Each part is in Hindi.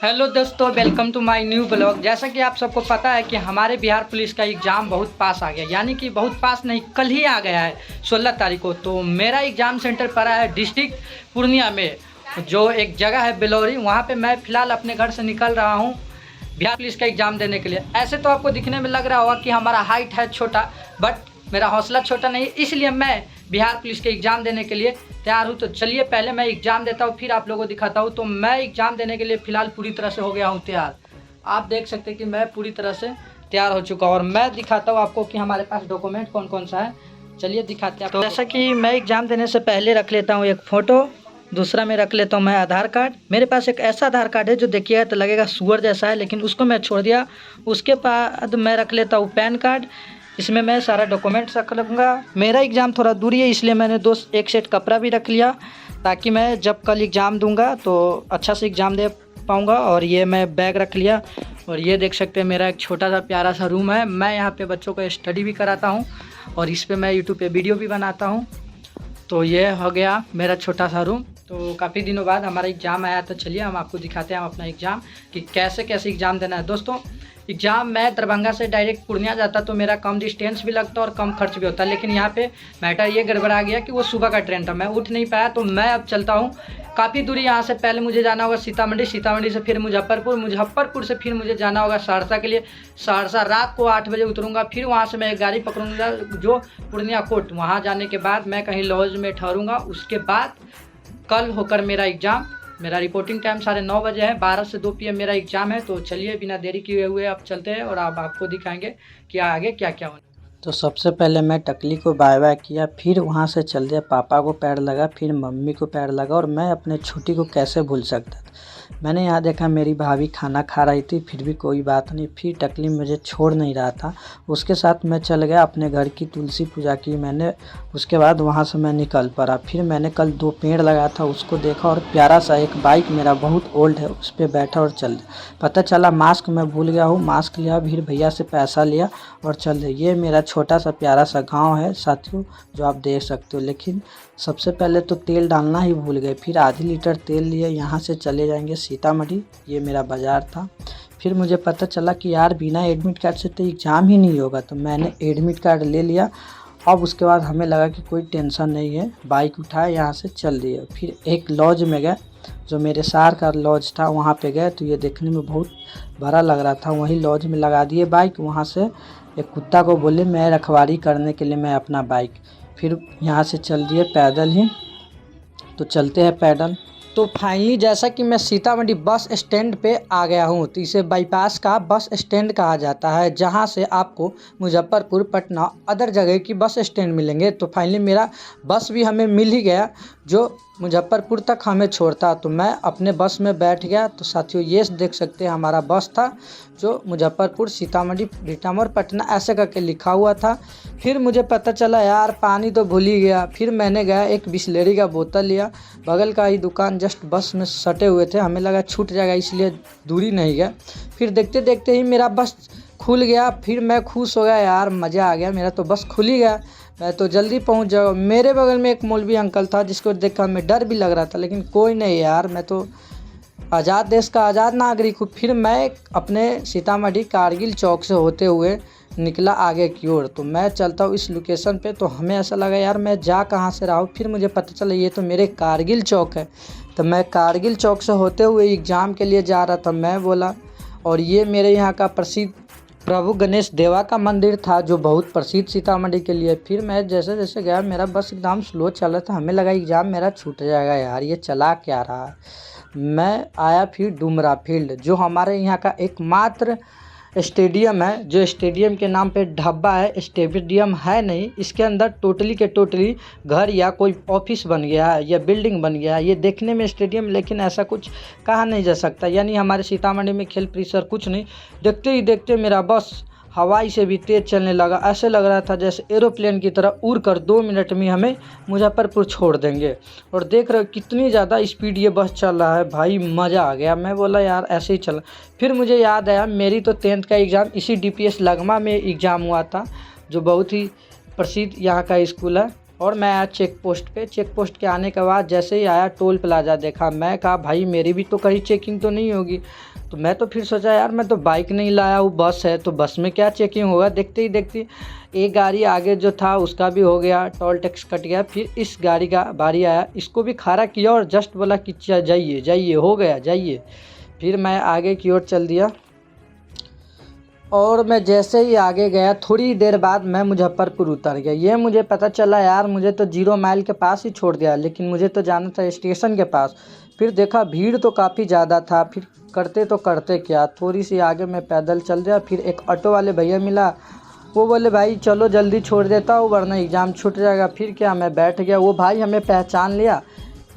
हेलो दोस्तों, welcome to my new blog. जैसा कि आप सबको पता है कि हमारे बिहार पुलिस का एग्ज़ाम बहुत पास आ गया, यानी कि बहुत पास नहीं, कल ही आ गया है 16 तारीख को। तो मेरा एग्ज़ाम सेंटर पड़ा है डिस्ट्रिक्ट पूर्णिया में, जो एक जगह है बिलौरी। वहाँ पे मैं फ़िलहाल अपने घर से निकल रहा हूँ बिहार पुलिस का एग्ज़ाम देने के लिए। ऐसे तो आपको दिखने में लग रहा होगा कि हमारा हाइट है छोटा, बट मेरा हौसला छोटा नहीं, इसलिए मैं बिहार पुलिस के एग्ज़ाम देने के लिए तैयार हूँ। तो चलिए पहले मैं एग्ज़ाम देता हूँ, फिर आप लोगों को दिखाता हूँ। तो मैं एग्ज़ाम देने के लिए फ़िलहाल पूरी तरह से हो गया हूँ तैयार। आप देख सकते हैं कि मैं पूरी तरह से तैयार हो चुका हूँ, और मैं दिखाता हूँ आपको कि हमारे पास डॉक्यूमेंट कौन कौन सा है। चलिए दिखाते हैं। तो जैसा कि मैं एग्ज़ाम देने से पहले रख लेता हूँ एक फ़ोटो, दूसरा में रख लेता हूँ मैं आधार कार्ड। मेरे पास एक ऐसा आधार कार्ड है जो देखिएगा तो लगेगा सुअर जैसा है, लेकिन उसको मैं छोड़ दिया। उसके बाद मैं रख लेता हूँ पैन कार्ड, इसमें मैं सारा डॉक्यूमेंट्स रख लूँगा। मेरा एग्ज़ाम थोड़ा दूरी है, इसलिए मैंने एक सेट कपड़ा भी रख लिया, ताकि मैं जब कल एग्ज़ाम दूंगा तो अच्छा से एग्ज़ाम दे पाऊँगा। और ये मैं बैग रख लिया, और ये देख सकते हैं मेरा एक छोटा सा प्यारा सा रूम है। मैं यहाँ पे बच्चों को स्टडी भी कराता हूँ, और इस पर मैं यूट्यूब पे वीडियो भी बनाता हूँ। तो ये हो गया मेरा छोटा सा रूम। तो काफ़ी दिनों बाद हमारा एग्ज़ाम आया, तो चलिए हम आपको दिखाते हैं हम अपना एग्ज़ाम कि कैसे कैसे एग्ज़ाम देना है। दोस्तों, एग्ज़ाम मैं दरभंगा से डायरेक्ट पूर्णिया जाता तो मेरा कम डिस्टेंस भी लगता और कम खर्च भी होता, लेकिन यहाँ पे मैटर ये गड़बड़ा गया कि वो सुबह का ट्रेन था, मैं उठ नहीं पाया। तो मैं अब चलता हूँ काफ़ी दूरी। यहाँ से पहले मुझे जाना होगा सीतामढ़ी, सीतामढ़ी से फिर मुजफ्फरपुर, मुजफ्फरपुर से फिर मुझे जाना होगा सहरसा के लिए। सहरसा रात को 8 बजे उतरूँगा, फिर वहाँ से मैं एक गाड़ी पकड़ूँगा जो पूर्णिया कोट। वहाँ जाने के बाद मैं कहीं लॉज में ठहरूँगा। उसके बाद कल होकर मेरा एग्ज़ाम, मेरा रिपोर्टिंग टाइम 9:30 बजे है, 12 से 2 PM मेरा एग्ज़ाम है। तो चलिए बिना देरी किए हुए आप चलते हैं, और अब आपको दिखाएंगे कि आगे क्या क्या होना। तो सबसे पहले मैं टकली को बाय बाय किया, फिर वहाँ से चल दिया, पापा को पैर लगा, फिर मम्मी को पैर लगा। और मैं अपने छुट्टी को कैसे भूल सकता था। मैंने यहाँ देखा मेरी भाभी खाना खा रही थी, फिर भी कोई बात नहीं, फिर टकली मुझे छोड़ नहीं रहा था। उसके साथ मैं चल गया अपने घर की तुलसी पूजा की मैंने। उसके बाद वहाँ से मैं निकल पड़ा। फिर मैंने कल 2 पेड़ लगाया था, उसको देखा, और प्यारा सा एक बाइक मेरा बहुत ओल्ड है उस पर बैठा और चल दिया। पता चला मास्क मैं भूल गया हूँ, मास्क लिया, फिर भैया से पैसा लिया और चल दिया। ये मेरा छोटा सा प्यारा सा गाँव है साथियों, जो आप देख सकते हो। लेकिन सबसे पहले तो तेल डालना ही भूल गए, फिर आधी लीटर तेल लिए। यहाँ से चले जाएंगे सीतामढ़ी, ये मेरा बाज़ार था। फिर मुझे पता चला कि यार बिना एडमिट कार्ड से तो एग्ज़ाम ही नहीं होगा, तो मैंने एडमिट कार्ड ले लिया। अब उसके बाद हमें लगा कि कोई टेंशन नहीं है, बाइक उठाए यहाँ से चल दिए। फिर एक लॉज में गए, जो मेरे शहर का लॉज था, वहाँ पे गए। तो ये देखने में बहुत बड़ा लग रहा था, वहीं लॉज में लगा दिए बाइक। वहाँ से एक कुत्ता को बोले मैं रखवाली करने के लिए मैं अपना बाइक। फिर यहाँ से चल दिए पैदल ही। तो चलते हैं पैदल। तो फाइनली जैसा कि मैं सीतामढ़ी बस स्टैंड पे आ गया हूँ। तो इसे बाईपास का बस स्टैंड कहा जाता है, जहाँ से आपको मुजफ्फरपुर, पटना, अदर जगह की बस स्टैंड मिलेंगे। तो फाइनली मेरा बस भी हमें मिल ही गया, जो मुजफ्फरपुर तक हमें छोड़ता। तो मैं अपने बस में बैठ गया। तो साथियों ये देख सकते हैं हमारा बस था, जो मुजफ्फरपुर, सीतामढ़ी, ब्रिटामोर, पटना ऐसे करके लिखा हुआ था। फिर मुझे पता चला यार पानी तो भूल ही गया। फिर मैंने गया एक बिसलेरी का बोतल लिया, बगल का ही दुकान जस्ट बस में सटे हुए थे, हमें लगा छूट जाएगा इसलिए दूरी नहीं गया। फिर देखते देखते ही मेरा बस खुल गया। फिर मैं खुश हो गया, यार मज़ा आ गया, मेरा तो बस खुल ही गया, मैं तो जल्दी पहुंच जाऊँ। मेरे बगल में एक मौलवी अंकल था, जिसको देखकर हमें डर भी लग रहा था, लेकिन कोई नहीं यार, मैं तो आज़ाद देश का आज़ाद नागरिक हूँ। फिर मैं अपने सीतामढ़ी कारगिल चौक से होते हुए निकला आगे की ओर। तो मैं चलता हूँ इस लोकेशन पे, तो हमें ऐसा लगा यार मैं जा कहाँ से रहा हूँ। फिर मुझे पता चला ये तो मेरे कारगिल चौक है। तो मैं कारगिल चौक से होते हुए एग्ज़ाम के लिए जा रहा था, मैं बोला। और ये मेरे यहाँ का प्रसिद्ध प्रभु गणेश देवा का मंदिर था, जो बहुत प्रसिद्ध सीतामढ़ी के लिए। फिर मैं जैसे जैसे गया, मेरा बस एकदम स्लो चल रहा था, हमें लगा एग्ज़ाम मेरा छूट जाएगा, यार ये चला क्या रहा है। मैं आया फिर डुमरा फील्ड, जो हमारे यहाँ का एकमात्र स्टेडियम है, जो स्टेडियम के नाम पे ढाबा है, स्टेडियम है नहीं। इसके अंदर टोटली के टोटली घर या कोई ऑफिस बन गया है या बिल्डिंग बन गया है। ये देखने में स्टेडियम, लेकिन ऐसा कुछ कहा नहीं जा सकता। यानी हमारे सीतामढ़ी में खेल परिसर कुछ नहीं। देखते ही देखते मेरा बस हवाई से भी तेज़ चलने लगा। ऐसे लग रहा था जैसे एरोप्लेन की तरह उड़ कर 2 मिनट में हमें मुजफ्फरपुर छोड़ देंगे। और देख रहे हो कितनी ज़्यादा स्पीड ये बस चल रहा है, भाई मज़ा आ गया। मैं बोला यार ऐसे ही चला। फिर मुझे याद आया मेरी तो 10th का एग्ज़ाम इसी DPS लगमा में एग्ज़ाम हुआ था, जो बहुत ही प्रसिद्ध यहाँ का स्कूल है। और मैं आया चेक पोस्ट पे। चेक पोस्ट के आने के बाद जैसे ही आया टोल प्लाज़ा देखा, मैं कहा भाई मेरी भी तो कहीं चेकिंग तो नहीं होगी। तो मैं तो फिर सोचा यार मैं तो बाइक नहीं लाया हूँ, बस है तो बस में क्या चेकिंग होगा। देखते ही देखते एक गाड़ी आगे जो था उसका भी हो गया, टोल टैक्स कट गया। फिर इस गाड़ी का बारी आया, इसको भी खड़ा किया और जस्ट बोला कि जाइए जाइए, हो गया जाइए। फिर मैं आगे की ओर चल दिया और मैं जैसे ही आगे गया थोड़ी देर बाद मैं मुजफ्फरपुर उतर गया। ये मुझे पता चला यार मुझे तो 0 माइल के पास ही छोड़ दिया, लेकिन मुझे तो जाना था स्टेशन के पास। फिर देखा भीड़ तो काफ़ी ज़्यादा था, फिर करते क्या, थोड़ी सी आगे मैं पैदल चल दिया। फिर एक ऑटो वाले भैया मिला, वो बोले भाई चलो जल्दी छोड़ देता हूँ वरना एग्ज़ाम छूट जाएगा। फिर क्या मैं बैठ गया। वो भाई हमें पहचान लिया,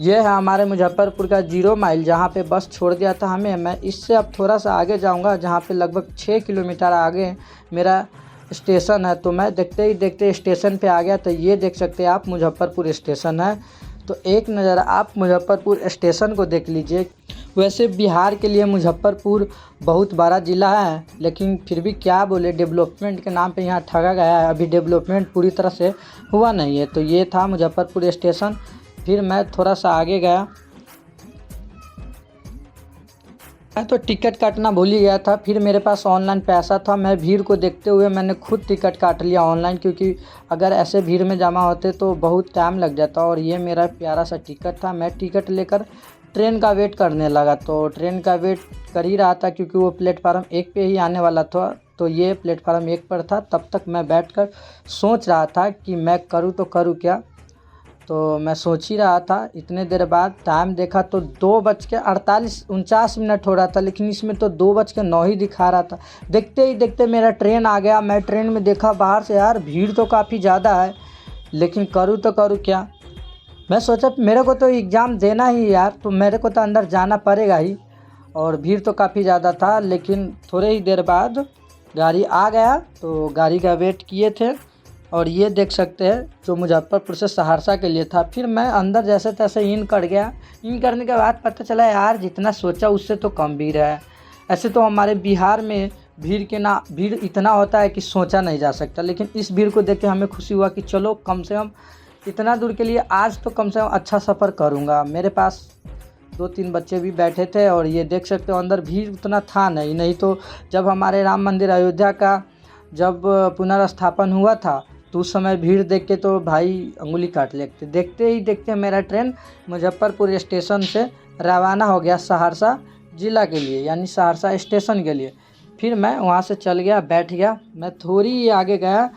ये है हमारे मुजफ्फरपुर का 0 माइल जहाँ पे बस छोड़ दिया था हमें। मैं इससे अब थोड़ा सा आगे जाऊँगा जहाँ पे लगभग 6 किलोमीटर आगे मेरा स्टेशन है। तो मैं देखते ही देखते स्टेशन पे आ गया। तो ये देख सकते हैं आप मुजफ्फरपुर स्टेशन है। तो एक नज़र आप मुजफ्फरपुर स्टेशन को देख लीजिए। वैसे बिहार के लिए मुजफ्फरपुर बहुत बड़ा ज़िला है, लेकिन फिर भी क्या बोले, डेवलपमेंट के नाम पे यहाँ ठगा गया है। अभी डेवलपमेंट पूरी तरह से हुआ नहीं है। तो ये था मुजफ्फरपुर स्टेशन। फिर मैं थोड़ा सा आगे गया, मैं तो टिकट काटना भूल ही गया था। फिर मेरे पास ऑनलाइन पैसा था, मैं भीड़ को देखते हुए मैंने खुद टिकट काट लिया ऑनलाइन, क्योंकि अगर ऐसे भीड़ में जमा होते तो बहुत टाइम लग जाता। और ये मेरा प्यारा सा टिकट था। मैं टिकट लेकर ट्रेन का वेट करने लगा। तो ट्रेन का वेट कर ही रहा था क्योंकि वो प्लेटफार्म 1 पे ही आने वाला था। तो ये प्लेटफार्म 1 पर था। तब तक मैं बैठकर सोच रहा था कि मैं करूँ तो करूँ क्या। तो मैं सोच ही रहा था। इतने देर बाद टाइम देखा तो 2:48-49 हो रहा था, लेकिन इसमें तो 2:09 ही दिखा रहा था। देखते ही देखते मेरा ट्रेन आ गया। मैं ट्रेन में देखा बाहर से यार भीड़ तो काफ़ी ज़्यादा है, लेकिन करूँ तो करूँ क्या। मैं सोचा मेरे को तो एग्ज़ाम देना ही यार, तो मेरे को तो अंदर जाना पड़ेगा ही। और भीड़ तो काफ़ी ज़्यादा था, लेकिन थोड़े ही देर बाद गाड़ी आ गया। तो गाड़ी का वेट किए थे। और ये देख सकते हैं जो मुजफ्फरपुर से सहरसा के लिए था। फिर मैं अंदर जैसे तैसे इन कर गया। इन करने के बाद पता चला यार जितना सोचा उससे तो कम भीड़ है। ऐसे तो हमारे बिहार में भीड़ इतना होता है कि सोचा नहीं जा सकता, लेकिन इस भीड़ को देख के हमें खुशी हुआ कि चलो कम से कम इतना दूर के लिए आज तो कम से कम अच्छा सफ़र करूँगा। मेरे पास 2-3 बच्चे भी बैठे थे। और ये देख सकते हो अंदर भीड़ उतना था नहीं तो जब हमारे राम मंदिर अयोध्या का जब पुनर्स्थापन हुआ था तो उस समय भीड़ देख के तो भाई अंगुली काट लेते। देखते ही देखते मेरा ट्रेन मुजफ्फरपुर स्टेशन से रवाना हो गया सहरसा ज़िला के लिए, यानी सहरसा स्टेशन के लिए। फिर मैं वहाँ से चल गया, बैठ गया। मैं थोड़ी ही आगे गया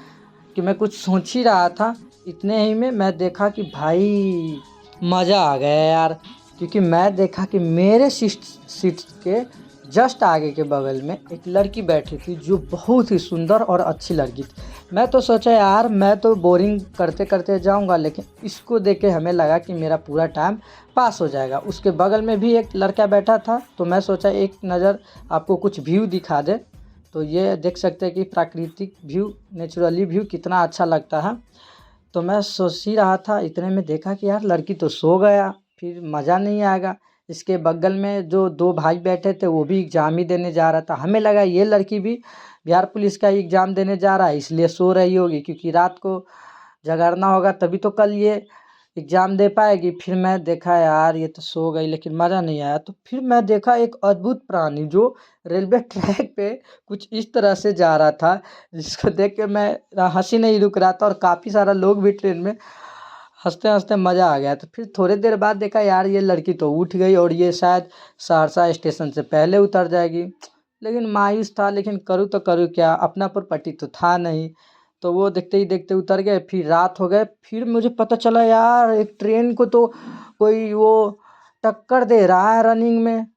कि मैं कुछ सोच ही रहा था, इतने ही में मैं देखा कि भाई मज़ा आ गया यार। क्योंकि मैं देखा कि मेरे सीट के जस्ट आगे के बगल में एक लड़की बैठी थी जो बहुत ही सुंदर और अच्छी लड़की थी। मैं तो सोचा यार मैं तो बोरिंग करते करते जाऊंगा, लेकिन इसको देख के हमें लगा कि मेरा पूरा टाइम पास हो जाएगा। उसके बगल में भी एक लड़का बैठा था। तो मैं सोचा एक नज़र आपको कुछ व्यू दिखा दे। तो ये देख सकते हैं कि प्राकृतिक व्यू, नेचुरली व्यू कितना अच्छा लगता है। तो मैं सोच ही रहा था, इतने में देखा कि यार लड़की तो सो गया, फिर मज़ा नहीं आएगा। इसके बगल में जो 2 भाई बैठे थे वो भी एग्ज़ाम ही देने जा रहा था। हमें लगा ये लड़की भी बिहार पुलिस का एग्ज़ाम देने जा रहा है इसलिए सो रही होगी, क्योंकि रात को जगाना होगा तभी तो कल ये एग्ज़ाम दे पाएगी। फिर मैं देखा यार ये तो सो गई, लेकिन मज़ा नहीं आया। तो फिर मैं देखा एक अद्भुत प्राणी जो रेलवे ट्रैक पे कुछ इस तरह से जा रहा था, जिसको देख के मैं हंसी नहीं रुक रहा था। और काफ़ी सारा लोग भी ट्रेन में हंसते हंसते मज़ा आ गया। तो फिर थोड़ी देर बाद देखा यार ये लड़की तो उठ गई और ये शायद सहरसा स्टेशन से पहले उतर जाएगी। लेकिन मायूस था, लेकिन करूँ तो करूँ क्या, अपना प्रॉपर्टी तो था नहीं। तो वो देखते ही देखते उतर गए। फिर रात हो गए। फिर मुझे पता चला यार एक ट्रेन को तो कोई वो टक्कर दे रहा है रनिंग में।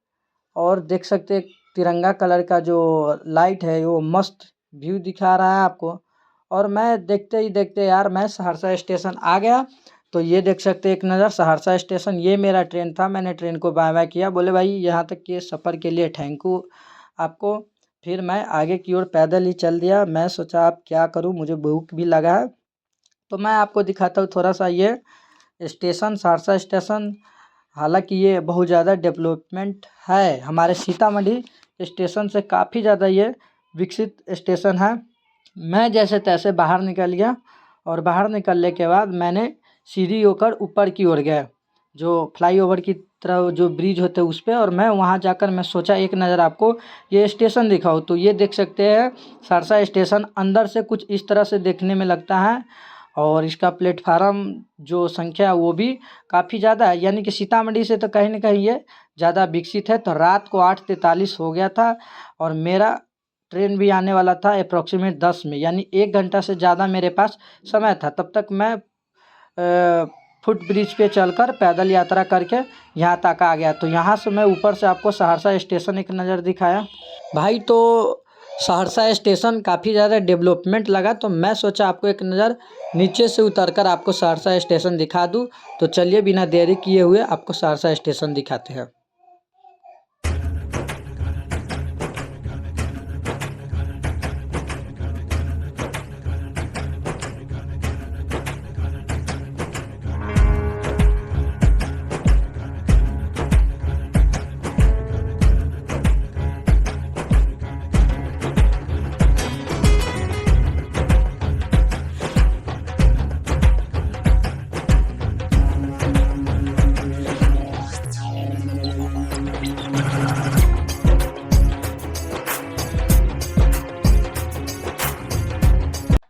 और देख सकते हैं तिरंगा कलर का जो लाइट है वो मस्त व्यू दिखा रहा है आपको। और मैं देखते ही देखते यार मैं सहरसा स्टेशन आ गया। तो ये देख सकते हैं एक नज़र सहरसा स्टेशन, ये मेरा ट्रेन था। मैंने ट्रेन को बाय बाय किया, बोले भाई यहाँ तक के सफ़र के लिए थैंक यू आपको। फिर मैं आगे की ओर पैदल ही चल दिया। मैं सोचा अब क्या करूँ, मुझे भूख भी लगा है। तो मैं आपको दिखाता हूँ थोड़ा सा ये स्टेशन, सहरसा स्टेशन। हालांकि ये बहुत ज़्यादा डेवलपमेंट है, हमारे सीतामढ़ी स्टेशन से काफ़ी ज़्यादा ये विकसित स्टेशन है। मैं जैसे तैसे बाहर निकल गया और बाहर निकलने के बाद मैंने सीधी होकर ऊपर की ओर गया, जो फ्लाईओवर की तरह जो ब्रिज होते हैं उस पे, और मैं वहाँ जाकर मैं सोचा एक नज़र आपको ये स्टेशन दिखाऊँ। तो ये देख सकते हैं सहरसा स्टेशन अंदर से कुछ इस तरह से देखने में लगता है, और इसका प्लेटफार्म जो संख्या है वो भी काफ़ी ज़्यादा है, यानी कि सीतामढ़ी से तो कहीं ना कहीं ये ज़्यादा विकसित है। तो रात को 8:43 हो गया था और मेरा ट्रेन भी आने वाला था अप्रॉक्सीमेट 10 में, यानी 1 घंटा से ज़्यादा मेरे पास समय था। तब तक मैं फुट ब्रिज पे चलकर पैदल यात्रा करके यहाँ तक आ गया। तो यहाँ से मैं ऊपर से आपको सहरसा स्टेशन एक नज़र दिखाया भाई। तो सहरसा स्टेशन काफ़ी ज़्यादा डेवलपमेंट लगा, तो मैं सोचा आपको एक नज़र नीचे से उतरकर आपको सहरसा स्टेशन दिखा दूँ। तो चलिए बिना देरी किए हुए आपको सहरसा स्टेशन दिखाते हैं।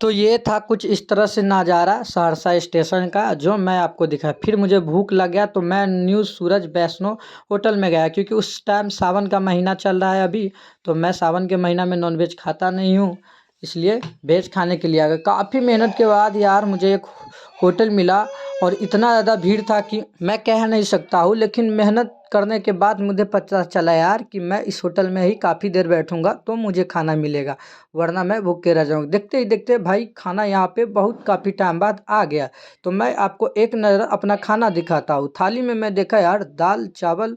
तो ये था कुछ इस तरह से नज़ारा सहरसा स्टेशन का जो मैं आपको दिखाया। फिर मुझे भूख लग गया तो मैं न्यू सूरज वैष्णो होटल में गया, क्योंकि उस टाइम सावन का महीना चल रहा है अभी, तो मैं सावन के महीना में नॉनवेज खाता नहीं हूँ, इसलिए वेज खाने के लिए आ गया। काफ़ी मेहनत के बाद यार मुझे एक होटल मिला, और इतना ज़्यादा भीड़ था कि मैं कह नहीं सकता हूँ, लेकिन मेहनत करने के बाद मुझे पता चला यार कि मैं इस होटल में ही काफ़ी देर बैठूंगा तो मुझे खाना मिलेगा, वरना मैं भूखे रह जाऊँगा। देखते ही देखते भाई खाना यहाँ पे बहुत काफ़ी टाइम बाद आ गया। तो मैं आपको एक नज़र अपना खाना दिखाता हूँ। थाली में मैं देखा यार दाल चावल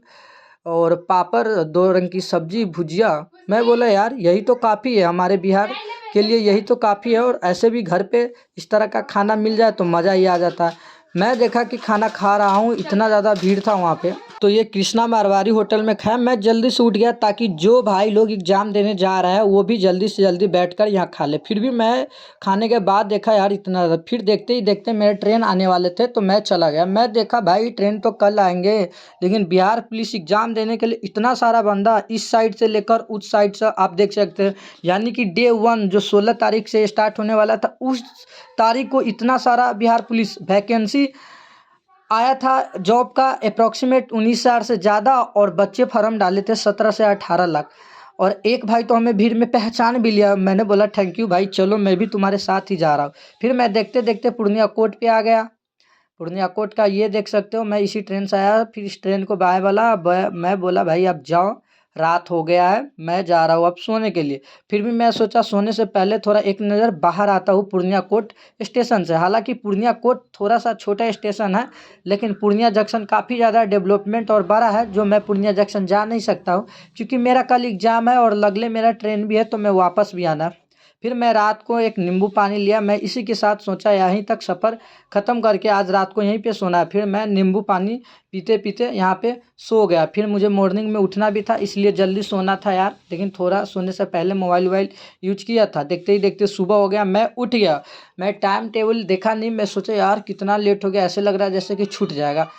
और पापड़, 2 रंग की सब्जी, भुजिया। मैं बोला यार यही तो काफ़ी है, हमारे बिहार के लिए यही तो काफ़ी है, और ऐसे भी घर पे इस तरह का खाना मिल जाए तो मज़ा ही आ जाता है। मैं देखा कि खाना खा रहा हूँ, इतना ज़्यादा भीड़ था वहाँ पे। तो ये कृष्णा मारवाड़ी होटल में खाया। मैं जल्दी से उठ गया ताकि जो भाई लोग एग्ज़ाम देने जा रहे हैं वो भी जल्दी से जल्दी बैठकर यहाँ खा ले। फिर भी मैं खाने के बाद देखा यार इतना ज़्यादा, फिर देखते ही देखते मेरे ट्रेन आने वाले थे तो मैं चला गया। मैं देखा भाई ट्रेन तो कल आएंगे, लेकिन बिहार पुलिस एग्ज़ाम देने के लिए इतना सारा बंदा इस साइड से लेकर उस साइड से आप देख सकते हैं, यानी कि डे 1 जो 16 तारीख से स्टार्ट होने वाला था उस तारीख को इतना सारा बिहार पुलिस वैकेंसी आया था जॉब का, अप्रॉक्सीमेट 19,000 से ज़्यादा, और बच्चे फॉर्म डाले थे 17 से 18 लाख। और एक भाई तो हमें भीड़ में पहचान भी लिया, मैंने बोला थैंक यू भाई, चलो मैं भी तुम्हारे साथ ही जा रहा हूँ। फिर मैं देखते देखते पूर्णिया कोर्ट पे आ गया। पूर्णिया कोर्ट का ये देख सकते हो, मैं इसी ट्रेन से आया। फिर इस ट्रेन को बाय वाला मैं बोला भाई अब जाओ, रात हो गया है, मैं जा रहा हूँ अब सोने के लिए। फिर भी मैं सोचा सोने से पहले थोड़ा एक नज़र बाहर आता हूँ पूर्णिया कोर्ट स्टेशन से। हालांकि पूर्णिया कोर्ट थोड़ा सा छोटा स्टेशन है, लेकिन पूर्णिया जंक्शन काफ़ी ज़्यादा डेवलपमेंट और बड़ा है, जो मैं पूर्णिया जंक्शन जा नहीं सकता हूँ क्योंकि मेरा कल एग्ज़ाम है और अगले मेरा ट्रेन भी है, तो मैं वापस भी आना है। फिर मैं रात को एक नींबू पानी लिया। मैं इसी के साथ सोचा यहीं तक सफ़र ख़त्म करके आज रात को यहीं पे सोना है। फिर मैं नींबू पानी पीते पीते यहाँ पे सो गया। फिर मुझे मॉर्निंग में उठना भी था, इसलिए जल्दी सोना था यार, लेकिन थोड़ा सोने से पहले मोबाइल वोबाइल यूज किया था। देखते ही देखते सुबह हो गया, मैं उठ गया। मैं टाइम टेबल देखा नहीं, मैं सोचा यार कितना लेट हो गया, ऐसे लग रहा है जैसे कि छूट जाएगा।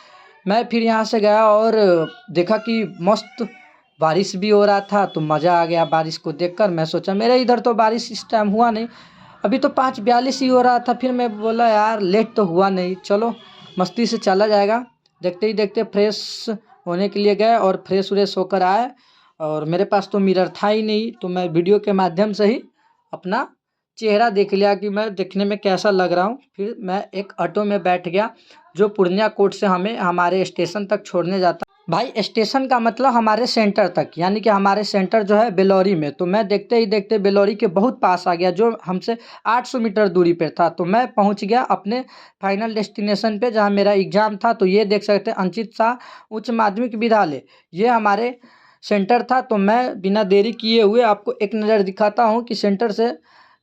मैं फिर यहाँ से गया और देखा कि मस्त बारिश भी हो रहा था, तो मज़ा आ गया बारिश को देखकर। मैं सोचा मेरे इधर तो बारिश इस टाइम हुआ नहीं, अभी तो 5:42 ही हो रहा था। फिर मैं बोला यार लेट तो हुआ नहीं, चलो मस्ती से चला जाएगा। देखते ही देखते फ्रेश होने के लिए गए और फ्रेश व्रेश होकर आए, और मेरे पास तो मिरर था ही नहीं, तो मैं वीडियो के माध्यम से ही अपना चेहरा देख लिया कि मैं देखने में कैसा लग रहा हूँ। फिर मैं एक ऑटो में बैठ गया जो पूर्णिया कोर्ट से हमें हमारे स्टेशन तक छोड़ने जाता। भाई स्टेशन का मतलब हमारे सेंटर तक, यानी कि हमारे सेंटर जो है बेलौरी में। तो मैं देखते ही देखते बेलौरी के बहुत पास आ गया, जो हमसे 800 मीटर दूरी पर था। तो मैं पहुंच गया अपने फाइनल डेस्टिनेशन पे जहां मेरा एग्ज़ाम था। तो ये देख सकते हैं अंचित शाह उच्च माध्यमिक विद्यालय, ये हमारे सेंटर था। तो मैं बिना देरी किए हुए आपको एक नज़र दिखाता हूँ कि सेंटर से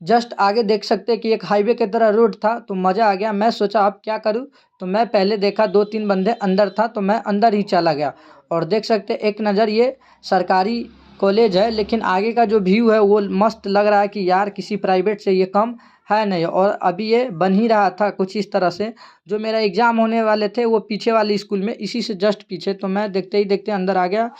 जस्ट आगे देख सकते हैं कि एक हाईवे की तरह रोड था। तो मज़ा आ गया। मैं सोचा अब क्या करूं, तो मैं पहले देखा 2-3 बंदे अंदर था, तो मैं अंदर ही चला गया। और देख सकते एक नज़र ये सरकारी कॉलेज है, लेकिन आगे का जो व्यू है वो मस्त लग रहा है कि यार किसी प्राइवेट से ये कम है नहीं, और अभी ये बन ही रहा था कुछ इस तरह से। जो मेरा एग्ज़ाम होने वाले थे वो पीछे वाले स्कूल में, इसी से जस्ट पीछे। तो मैं देखते ही देखते अंदर आ गया।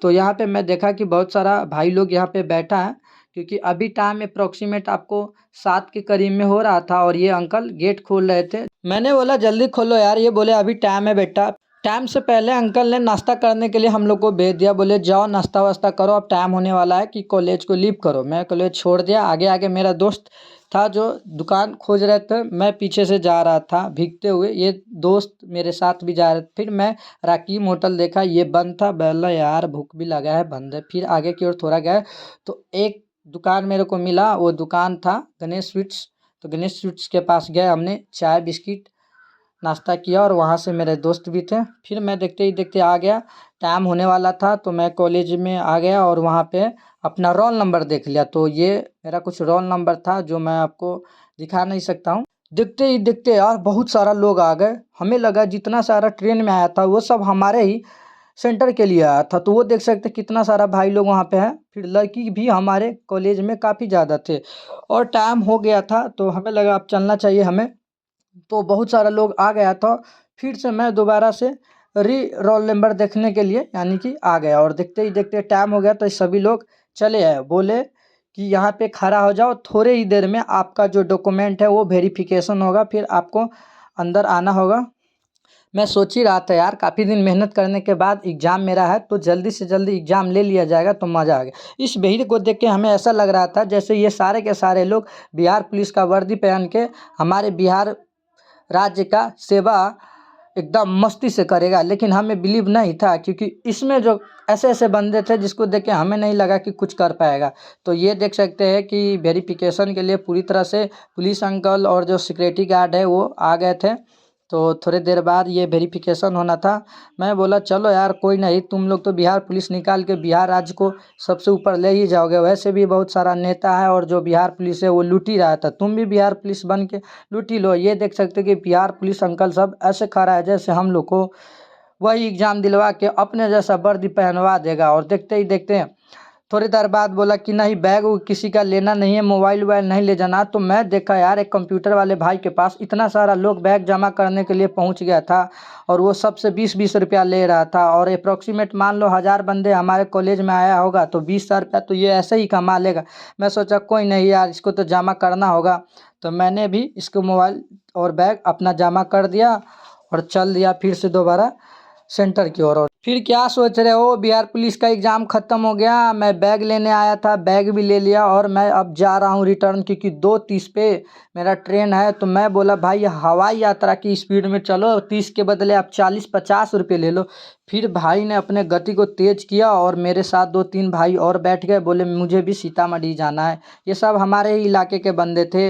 तो यहाँ पे मैं देखा कि बहुत सारा भाई लोग यहाँ पे बैठा है, क्योंकि अभी टाइम अप्रॉक्सीमेट आपको 7 के करीब में हो रहा था, और ये अंकल गेट खोल रहे थे। मैंने बोला जल्दी खोलो यार, ये बोले अभी टाइम है बेटा। टाइम से पहले अंकल ने नाश्ता करने के लिए हम लोग को भेज दिया, बोले जाओ नाश्ता वास्ता करो, अब टाइम होने वाला है कि कॉलेज को लीव करो। मैं कॉलेज छोड़ दिया। आगे आगे मेरा दोस्त था जो दुकान खोज रहे थे, मैं पीछे से जा रहा था भीगते हुए, ये दोस्त मेरे साथ भी जा रहे थे। फिर मैं राकीम होटल देखा, ये बंद था। बोला यार भूख भी लगा है, बंद है। फिर आगे की ओर थोड़ा गया तो एक दुकान मेरे को मिला, वो दुकान था गणेश स्वीट्स। तो गणेश स्वीट्स के पास गए, हमने चाय बिस्किट नाश्ता किया, और वहाँ से मेरे दोस्त भी थे। फिर मैं देखते ही देखते आ गया, टाइम होने वाला था तो मैं कॉलेज में आ गया, और वहाँ पे अपना रोल नंबर देख लिया। तो ये मेरा कुछ रोल नंबर था जो मैं आपको दिखा नहीं सकता हूँ। देखते ही देखते यार बहुत सारा लोग आ गए। हमें लगा जितना सारा ट्रेन में आया था वो सब हमारे ही सेंटर के लिए आया था। तो वो देख सकते कितना सारा भाई लोग वहाँ पे हैं। फिर लड़की भी हमारे कॉलेज में काफ़ी ज़्यादा थे, और टाइम हो गया था तो हमें लगा अब चलना चाहिए हमें। तो बहुत सारा लोग आ गया था। फिर से मैं दोबारा से रोल नंबर देखने के लिए यानी कि आ गया, और देखते ही देखते टाइम हो गया तो सभी लोग चले आए। बोले कि यहाँ पे खड़ा हो जाओ, थोड़े ही देर में आपका जो डॉक्यूमेंट है वो वेरिफिकेशन होगा, फिर आपको अंदर आना होगा। मैं सोच ही रहा था यार, काफ़ी दिन मेहनत करने के बाद एग्ज़ाम मेरा है, तो जल्दी से जल्दी एग्ज़ाम ले लिया जाएगा तो मज़ा आ गया। इस भीड़ को देख के हमें ऐसा लग रहा था जैसे ये सारे के सारे लोग बिहार पुलिस का वर्दी पहन के हमारे बिहार राज्य का सेवा एकदम मस्ती से करेगा। लेकिन हमें बिलीव नहीं था, क्योंकि इसमें जो ऐसे ऐसे बंदे थे जिसको देख के हमें नहीं लगा कि कुछ कर पाएगा। तो ये देख सकते हैं कि वेरिफिकेशन के लिए पूरी तरह से पुलिस अंकल और जो सिक्योरिटी गार्ड है वो आ गए थे। तो थोड़ी देर बाद ये वेरिफिकेशन होना था। मैं बोला चलो यार कोई नहीं, तुम लोग तो बिहार पुलिस निकाल के बिहार राज्य को सबसे ऊपर ले ही जाओगे। वैसे भी बहुत सारा नेता है और जो बिहार पुलिस है वो लूट ही रहा था, तुम भी बिहार पुलिस बन के लूट ही लो। ये देख सकते कि बिहार पुलिस अंकल सब ऐसे खड़ा है जैसे हम लोग को वही एग्ज़ाम दिलवा के अपने जैसा वर्दी पहनवा देगा। और देखते ही देखते थोड़ी देर बाद बोला कि नहीं बैग किसी का लेना नहीं है, मोबाइल वोबाइल नहीं ले जाना। तो मैं देखा यार एक कंप्यूटर वाले भाई के पास इतना सारा लोग बैग जमा करने के लिए पहुंच गया था, और वो सबसे 20-20 रुपया ले रहा था। और अप्रॉक्सीमेट मान लो 1000 बंदे हमारे कॉलेज में आया होगा तो 20,000 रुपया तो ये ऐसे ही कमा लेगा। मैं सोचा कोई नहीं यार, इसको तो जमा करना होगा। तो मैंने भी इसको मोबाइल और बैग अपना जमा कर दिया और चल दिया फिर से दोबारा सेंटर की ओर। और फिर क्या सोच रहे हो, बिहार पुलिस का एग्ज़ाम ख़त्म हो गया, मैं बैग लेने आया था, बैग भी ले लिया, और मैं अब जा रहा हूँ रिटर्न, क्योंकि 2:30 पे मेरा ट्रेन है। तो मैं बोला भाई हवाई यात्रा की स्पीड में चलो, 30 के बदले आप 40-50 रुपये ले लो। फिर भाई ने अपने गति को तेज़ किया, और मेरे साथ 2-3 भाई और बैठ गए, बोले मुझे भी सीतामढ़ी जाना है। ये सब हमारे ही इलाके के बंदे थे।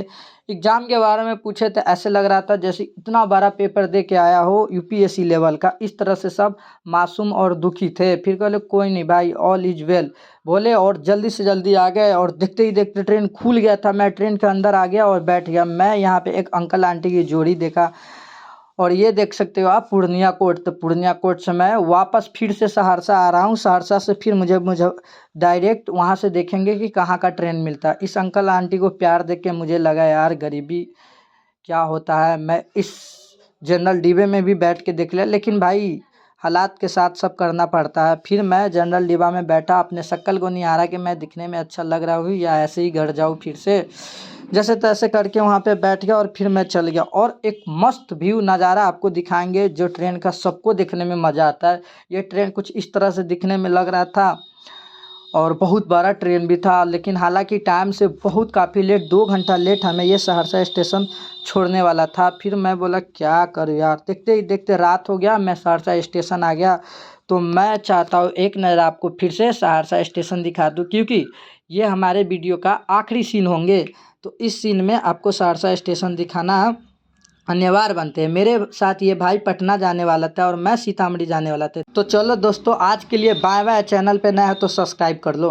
एग्ज़ाम के बारे में पूछे तो ऐसे लग रहा था जैसे इतना बड़ा पेपर दे के आया हो यूपीएससी लेवल का। इस तरह से सब मासूम और दुखी थे। फिर कहले कोई नहीं भाई, ऑल इज वेल बोले, और जल्दी से जल्दी आ गए। और देखते ही देखते ट्रेन खुल गया था, मैं ट्रेन के अंदर आ गया और बैठ गया। मैं यहाँ पे एक अंकल आंटी की जोड़ी देखा, और ये देख सकते हो आप पूर्णिया कोर्ट। तो पूर्णिया कोर्ट से मैं वापस फिर से सहरसा आ रहा हूँ। सहरसा से फिर मुझे डायरेक्ट वहाँ से देखेंगे कि कहाँ का ट्रेन मिलता है। इस अंकल आंटी को प्यार देख के मुझे लगा यार गरीबी क्या होता है। मैं इस जनरल डिब्बे में भी बैठ के देख लिया, लेकिन भाई हालात के साथ सब करना पड़ता है। फिर मैं जनरल डिब्बा में बैठा, अपने शक्ल को नहीं आ रहा कि मैं दिखने में अच्छा लग रहा हूँ या ऐसे ही घर जाऊँ फिर से। जैसे तैसे करके वहाँ पे बैठ गया और फिर मैं चल गया। और एक मस्त व्यू नज़ारा आपको दिखाएंगे जो ट्रेन का सबको देखने में मज़ा आता है। ये ट्रेन कुछ इस तरह से दिखने में लग रहा था, और बहुत बड़ा ट्रेन भी था, लेकिन हालांकि टाइम से बहुत काफ़ी लेट, 2 घंटा लेट हमें ये सहरसा स्टेशन छोड़ने वाला था। फिर मैं बोला क्या करूँ यार, देखते ही देखते रात हो गया, मैं सहरसा स्टेशन आ गया। तो मैं चाहता हूँ एक नज़र आपको फिर से सहरसा स्टेशन दिखा दूँ, क्योंकि ये हमारे वीडियो का आखिरी सीन होंगे। तो इस सीन में आपको सहरसा स्टेशन दिखाना अनिवार्य बनते हैं। मेरे साथ ये भाई पटना जाने वाला था और मैं सीतामढ़ी जाने वाला था। तो चलो दोस्तों आज के लिए बाय बाय। चैनल पे नया है तो सब्सक्राइब कर लो।